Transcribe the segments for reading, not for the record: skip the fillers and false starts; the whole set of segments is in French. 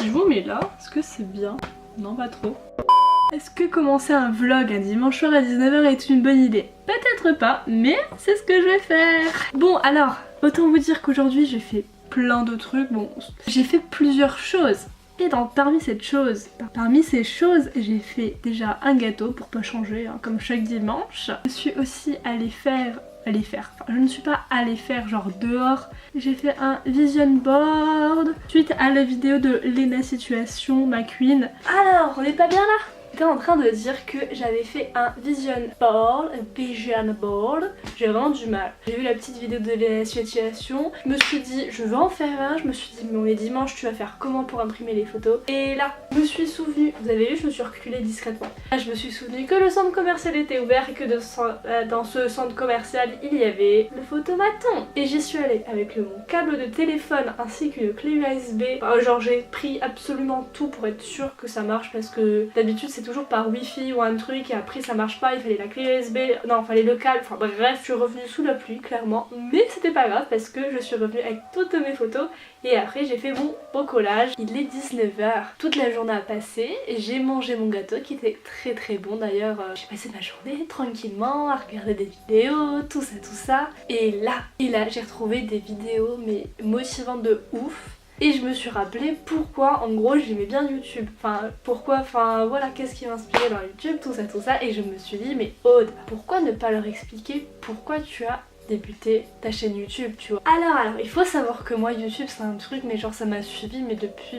Si je vous mets là, est-ce que c'est bien? Non, pas trop. Est-ce que commencer un vlog un dimanche soir à 19 h est une bonne idée? Peut-être pas, mais c'est ce que je vais faire. Bon alors, autant vous dire qu'aujourd'hui j'ai fait plein de trucs. Bon, j'ai fait plusieurs choses. Et parmi ces choses, j'ai fait déjà un gâteau pour pas changer, hein, comme chaque dimanche. Je suis aussi allée faire, enfin je ne suis pas allée faire genre dehors. J'ai fait un vision board suite à la vidéo de Lena Situation, ma queen. Alors, on n'est pas bien là? J'étais en train de dire que j'avais fait un vision board, j'ai vraiment du mal. J'ai vu la petite vidéo de la situation, je me suis dit je vais en faire un, je me suis dit mais on est dimanche, tu vas faire comment pour imprimer les photos? Et là, je me suis souvenu, vous avez vu, je me suis reculée discrètement. Là, je me suis souvenu que le centre commercial était ouvert et que dans ce centre commercial il y avait le photomaton. Et j'y suis allée avec mon câble de téléphone ainsi qu'une clé USB. Enfin, genre j'ai pris absolument tout pour être sûre que ça marche parce que d'habitude c'est toujours par wifi ou un truc et après ça marche pas, il fallait la clé USB, non il fallait le câble, enfin bref, je suis revenue sous la pluie clairement, mais c'était pas grave parce que je suis revenue avec toutes mes photos et après j'ai fait mon beau collage. Il est 19 h, toute la journée a passé, j'ai mangé mon gâteau qui était très bon d'ailleurs, j'ai passé ma journée tranquillement à regarder des vidéos, tout ça, et là j'ai retrouvé des vidéos mais motivantes de ouf. Et je me suis rappelé pourquoi en gros j'aimais bien YouTube, voilà, qu'est-ce qui m'inspirait dans YouTube, tout ça, et je me suis dit mais Aude, pourquoi ne pas leur expliquer pourquoi tu as débuté ta chaîne YouTube, tu vois. Alors, il faut savoir que moi YouTube c'est un truc mais genre ça m'a suivi mais depuis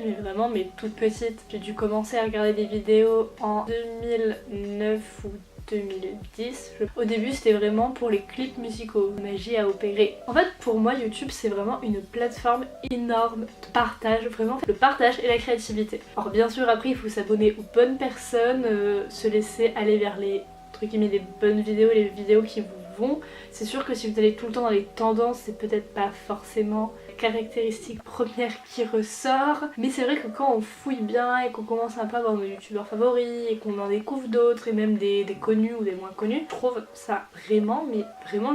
mais toute petite. J'ai dû commencer à regarder des vidéos en 2009 ou 2010. Au début c'était vraiment pour les clips musicaux, magie à opérer. En fait pour moi YouTube c'est vraiment une plateforme énorme de partage, vraiment le partage et la créativité. Alors bien sûr après il faut s'abonner aux bonnes personnes, se laisser aller vers les les bonnes vidéos, les vidéos qui vous vont. C'est sûr que si vous allez tout le temps dans les tendances c'est peut-être pas forcément caractéristique première qui ressort, mais c'est vrai que quand on fouille bien et qu'on commence un peu à voir nos youtubeurs favoris et qu'on en découvre d'autres et même des connus ou des moins connus, je trouve ça vraiment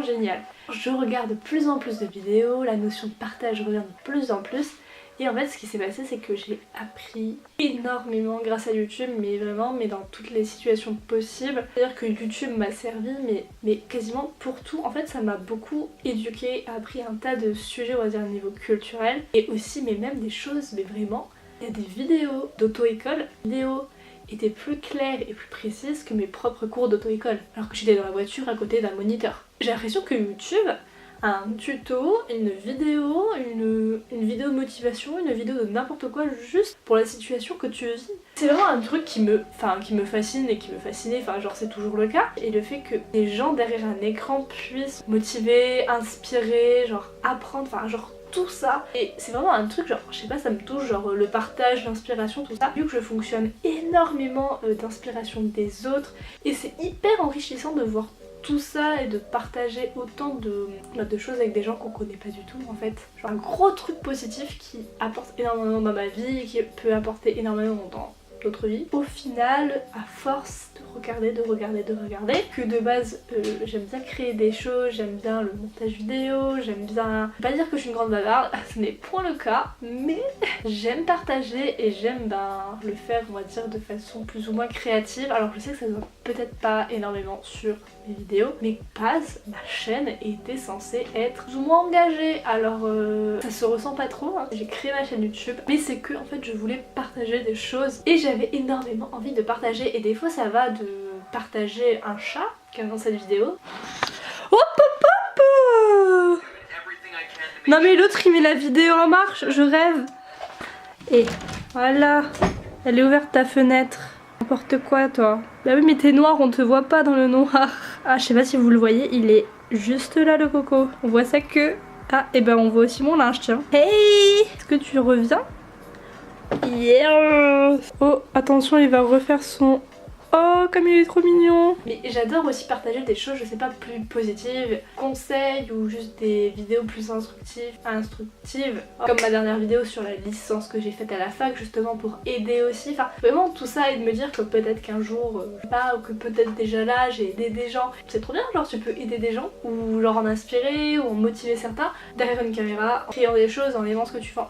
génial. Je regarde de plus en plus de vidéos, la notion de partage revient de plus en plus. Et en fait ce qui s'est passé c'est que j'ai appris énormément grâce à YouTube, mais vraiment dans toutes les situations possibles. C'est-à-dire que YouTube m'a servi mais quasiment pour tout. En fait ça m'a beaucoup éduquée, appris un tas de sujets on va dire au niveau culturel et aussi mais même des choses mais vraiment. Il y a des vidéos d'auto-école, vidéos étaient plus claires et plus précises que mes propres cours d'auto-école alors que j'étais dans la voiture à côté d'un moniteur. J'ai l'impression que YouTube un tuto, une vidéo motivation, une vidéo de n'importe quoi juste pour la situation que tu vis. C'est vraiment un truc qui me fascine et qui me fascinait, enfin genre c'est toujours le cas. Et le fait que les gens derrière un écran puissent motiver, inspirer, genre apprendre, enfin genre tout ça. Et c'est vraiment un truc genre, je sais pas, ça me touche, genre le partage, l'inspiration, tout ça. Vu que je fonctionne énormément d'inspiration des autres et c'est hyper enrichissant de voir tout ça et de partager autant de choses avec des gens qu'on connaît pas du tout en fait. Genre un gros truc positif qui apporte énormément dans ma vie et qui peut apporter énormément dans d'autres vies. Au final, à force de regarder, que de base j'aime bien créer des choses, j'aime bien le montage vidéo, j'aime bien... Pas dire que je suis une grande bavarde, ce n'est point le cas, mais j'aime partager et j'aime le faire on va dire de façon plus ou moins créative. Alors je sais que ça ne doit peut-être pas énormément sur mes vidéos, mais base, ma chaîne était censée être plus ou moins engagée, alors ça se ressent pas trop, hein. J'ai créé ma chaîne YouTube, mais c'est que en fait je voulais partager des choses et j'avais énormément envie de partager et des fois ça va de partager un chat comme dans cette vidéo. Hop hop hop. Non mais l'autre il met la vidéo en marche, je rêve. Et voilà, elle est ouverte ta fenêtre. N'importe quoi toi. Bah oui mais t'es noir, on te voit pas dans le noir. Ah je sais pas si vous le voyez, il est juste là le coco. On voit sa queue. Ah et ben on voit aussi mon linge tiens. Hey, est-ce que tu reviens? Yeah. Oh attention il va refaire son Oh, comme il est trop mignon. Mais j'adore aussi partager des choses, je sais pas, plus positives, conseils ou juste des vidéos plus instructives. Comme ma dernière vidéo sur la licence que j'ai faite à la fac, justement pour aider aussi. Enfin, vraiment tout ça et de me dire que peut-être qu'un jour, je sais pas, ou que peut-être déjà là j'ai aidé des gens. C'est trop bien, genre tu peux aider des gens ou leur en inspirer ou en motiver certains derrière une caméra, en criant des choses, en aimant ce que tu sens.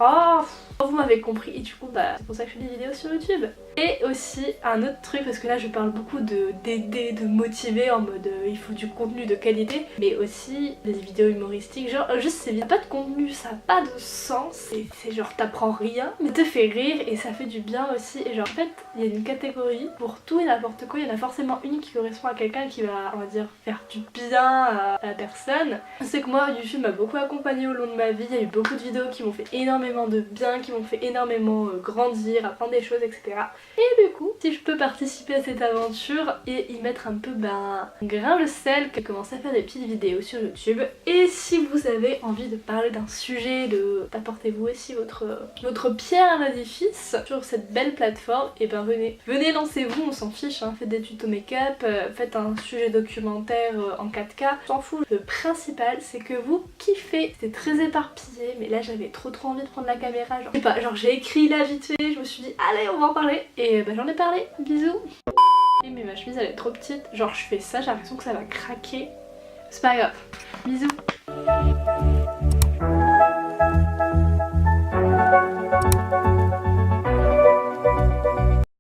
Oh, vous m'avez compris et du coup bah c'est pour ça que je fais des vidéos sur YouTube. Et aussi un autre truc, parce que là je parle beaucoup d'aider, de motiver en mode il faut du contenu de qualité, mais aussi des vidéos humoristiques, genre juste c'est bien, pas de contenu, ça a pas de sens, c'est genre t'apprends rien, mais te fait rire et ça fait du bien aussi. Et genre en fait il y a une catégorie pour tout et n'importe quoi, il y en a forcément une qui correspond à quelqu'un qui va, on va dire, faire du bien à la personne. Je sais que moi YouTube m'a beaucoup accompagnée au long de ma vie, il y a eu beaucoup de vidéos qui m'ont fait énormément de bien, qui m'ont fait énormément grandir, apprendre des choses, etc. Et du coup, si je peux participer à cette aventure et y mettre un peu un grain de sel, que commencer à faire des petites vidéos sur YouTube. Et si vous avez envie de parler d'un sujet, d'apporter vous aussi votre pierre à l'édifice sur cette belle plateforme, et ben venez lancez-vous, on s'en fiche, hein. Faites des tutos make-up, faites un sujet documentaire en 4K, on s'en fout. Le principal c'est que vous kiffez. C'est très éparpillé, mais là j'avais trop envie de prendre la caméra, genre, je sais pas, genre j'ai écrit là vite fait, je me suis dit allez on va en parler, et bah j'en ai parlé, bisous. Mais ma chemise elle est trop petite, genre je fais ça, j'ai l'impression que ça va craquer, c'est pas grave, bisous.